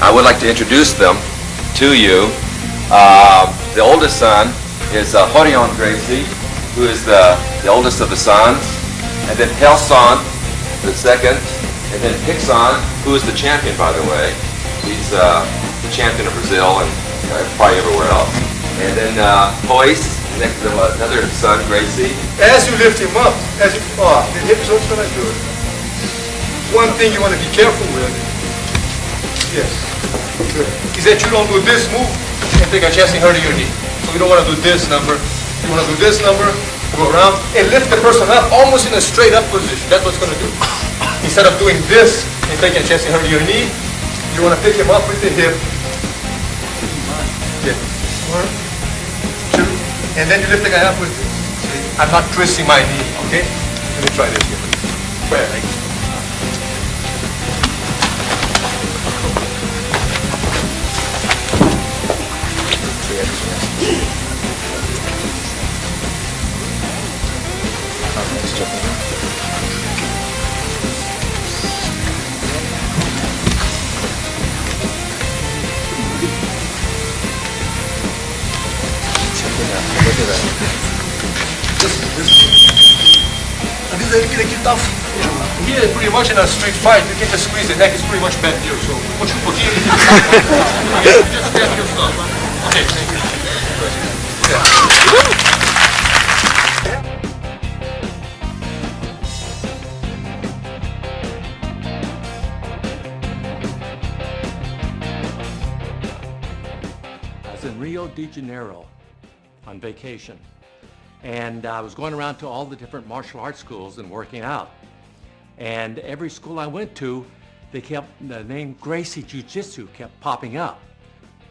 I would like to introduce them to you. The oldest son is Horion Gracie, who is the oldest of the sons, and then Helson, the second, and then Hickson, who is the champion, by the way. He's the champion of Brazil and probably everywhere else. And then Hoist, next to another son, Gracie. As you lift him up, the hips are going to do it. One thing you want to be careful with, yes, good, is that you don't do this move and take a chest and hurt your knee. So you don't want to do this number. You want to do this number, go around, and lift the person up almost in a straight up position. That's what it's going to do. Instead of doing this and taking a chest and hurt your knee, you want to pick him up with the hip. Yeah. 1, 2, and then you lift the guy up with this. See? I'm not twisting my knee, okay? Let me try this here. Go ahead. Look at that. This is tough. Here, pretty much in a street fight, you can just squeeze the neck. It's pretty much bent here. So, put you put here. Just get your stuff. Okay, thank you. Yeah. In Rio de Janeiro on vacation, and I was going around to all the different martial arts schools and working out, and every school I went to, they kept the name Gracie Jiu-Jitsu kept popping up,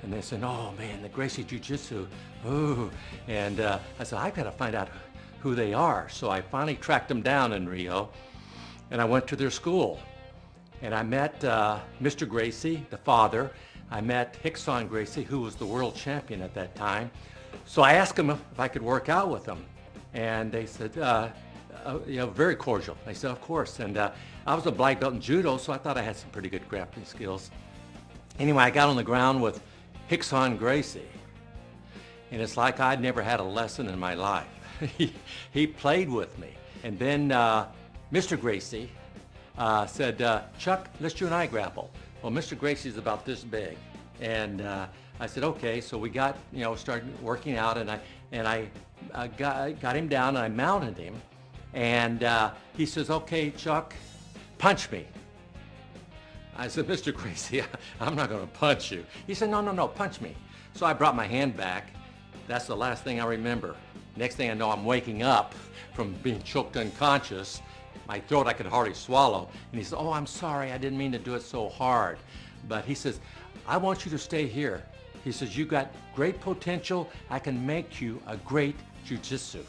and they said, oh man, the Gracie Jiu-Jitsu, ooh. And I said, I gotta find out who they are. So I finally tracked them down in Rio, and I went to their school, and I met Mr. Gracie, the father. I met Hickson Gracie, who was the world champion at that time. So I asked them if I could work out with them. And they said, very cordial. I said, of course. And I was a black belt in judo, so I thought I had some pretty good grappling skills. Anyway, I got on the ground with Hickson Gracie. And it's like I'd never had a lesson in my life. He played with me. And then Mr. Gracie said, Chuck, let's you and I grapple. Well, Mr. Gracie's about this big, and I said, okay. So we got, started working out, and I got him down, and I mounted him, and he says, okay, Chuck, punch me. I said, Mr. Gracie, I'm not going to punch you. He said, no, punch me. So I brought my hand back. That's the last thing I remember. Next thing I know, I'm waking up from being choked unconscious. My throat, I could hardly swallow. And he said, oh, I'm sorry, I didn't mean to do it so hard. But he says, I want you to stay here. He says, you got great potential. I can make you a great jiu-jitsu.